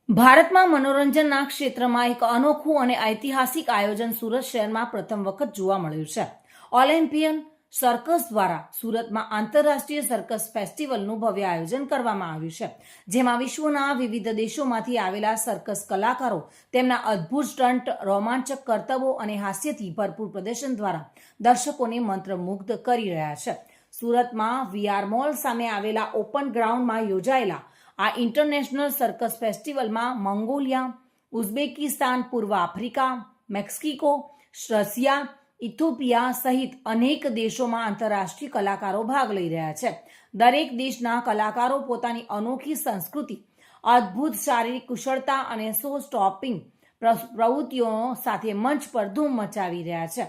ભારતમાં મનોરંજનના ક્ષેત્રમાં એક અનોખું અને ઐતિહાસિક આયોજન સુરત શહેરમાં પ્રથમ વખત જોવા મળ્યું છે. ઓલિમ્પિયન સર્કસ દ્વારા સુરતમાં આંતરરાષ્ટ્રીય સર્કસ ફેસ્ટિવલનું ભવ્ય આયોજન કરવામાં આવ્યું છે, જેમાં વિશ્વના વિવિધ દેશોમાંથી આવેલા સર્કસ કલાકારો તેમના અદ્ભુત સ્ટન્ટ, રોમાંચક કરતબો અને હાસ્યથી ભરપૂર પ્રદર્શન દ્વારા દર્શકોને મંત્રમુગ્ધ કરી રહ્યા છે. સુરતમાં વીઆર મોલ સામે આવેલા ઓપન ગ્રાઉન્ડમાં યોજાયેલા આ ઇન્ટરનેશનલ સર્કસ ફેસ્ટિવલમાં મંગોલિયા, ઉઝબેકિસ્તાન, પૂર્વ આફ્રિકા, મેક્સિકો, રશિયા, ઇથોપિયા સહિત અનેક દેશોમાં આંતરરાષ્ટ્રીય કલાકારો ભાગ લઈ રહ્યા છે. દરેક દેશના કલાકારો પોતાની અનોખી સંસ્કૃતિ, અદ્ભુત શારીરિક કુશળતા અને શો સ્ટોપિંગ પ્રવૃત્તિઓ સાથે મંચ પર ધૂમ મચાવી રહ્યા છે.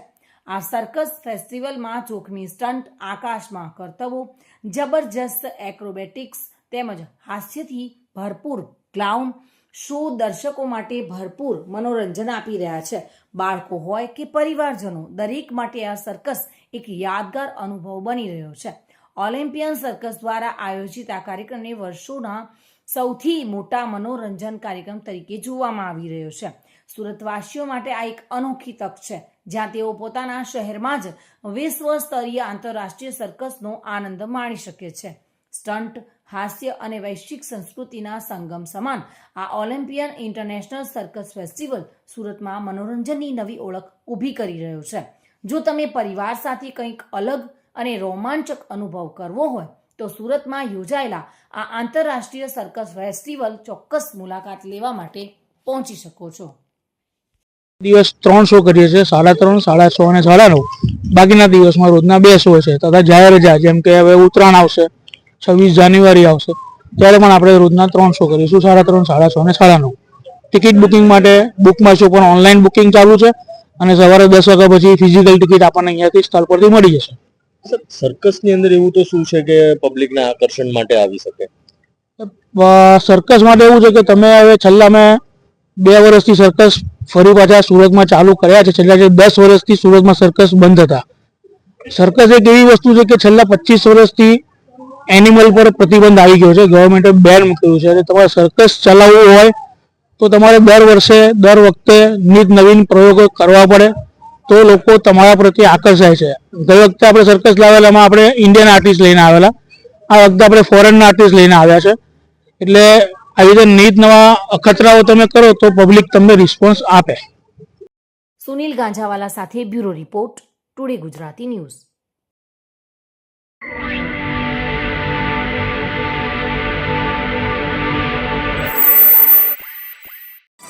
આ સર્કસ ફેસ્ટિવલમાં જોખમી સ્ટન્ટ, આકાશમાં કરતબો, જબરજસ્ત એક્રોબેટિક્સ તેમજ હાસ્યથી ભરપૂર ક્લાઉન શો દર્શકો માટે ભરપૂર મનોરંજન આપી રહ્યા છે. બાળકો હોય કે પરિવારજનો, દરેક માટે આ સર્કસ એક યાદગાર અનુભવ બની રહ્યો છે. ઓલિમ્પિયન સર્કસ દ્વારા આયોજિત આ કાર્યક્રમને વર્ષોના સૌથી મોટા મનોરંજન કાર્યક્રમ તરીકે જોવામાં આવી રહ્યો છે. સુરતવાસીઓ માટે આ એક અનોખી તક છે, જ્યાં તેઓ પોતાના શહેરમાં જ વિશ્વ સ્તરીય આંતરરાષ્ટ્રીય સર્કસનો આનંદ માણી શકે છે. સ્ટન્ટ, હાસ્ય અને વૈશ્વિક સંસ્કૃતિના સંગમ સમાન આ ઓલિમ્પિયન ઇન્ટરનેશનલ સર્કસ ફેસ્ટિવલ સુરતમાં મનોરંજનની નવી ઓળખ ઊભી કરી રહ્યો છે. જો તમે પરિવાર સાથે કંઈક અલગ અને રોમાંચક અનુભવ કરવો હોય તો સુરતમાં યોજાયેલા આ આંતરરાષ્ટ્રીય સર્કસ ફેસ્ટિવલ ચોક્કસ મુલાકાત લેવા માટે પહોંચી શકો છો. દિવસ 3 શો કરીએ છીએ, 3:30, 6:30 અને 9:30. બાકીના દિવસમાં રોજના 2 શો છે તથા જાહેર રજા, જેમ કે હવે ઉત્તરાયણ આવશે, 26 જાન્યુઆરી આવશે, ત્યારે પણ આપણે રોજના 3 શો કરીશું, 3:30, 6:30 અને 9:30. ટિકિટ બુકિંગ માટે બુકમાં શો પણ ઓનલાઈન બુકિંગ ચાલુ છે અને સવારે 10 વાગ્યા પછી ફિઝિકલ ટિકિટ આપણને અહીંયાથી સ્થળ પરથી મળી જશે. સર્કસની અંદર એવું તો શું છે કે પબ્લિકના આકર્ષણ માટે આવી શકે? સર્કસ માટે એવું છે કે તમે હવે છેલ્લા મેં 2 વર્ષથી સર્કસ ફરી પાછા સુરતમાં ચાલુ કર્યા છે. છેલ્લા 10 વર્ષથી સુરતમાં સર્કસ બંધ હતા. સર્કસ એક એવી વસ્તુ છે કે છેલ્લા 25 વર્ષથી એનિમલ પર પ્રતિબંધ આવી ગયો છે, ગવર્મેન્ટે બેન મૂક્યું છે. અને તમારે સર્કસ ચલાવવું હોય તો તમારે દર વખતે નિત નવીન પ્રયોગો કરવા પડે, તો લોકો તમારા પ્રત્યે આકર્ષાય છે. ગઈ વખતે આપણે સર્કસ લાવેલામાં આપણે ઇન્ડિયન આર્ટિસ્ટ લઈને આવેલા, આ વખતે આપણે ફોરેનના આર્ટિસ્ટ લઈને આવ્યા છે. એટલે આવી રીતે નીત નવા અખતરાઓ તમે કરો તો પબ્લિક તમને રિસ્પોન્સ આપે. સુનિલ ગાંજાવાલા સાથે bureau report, today Gujarati news.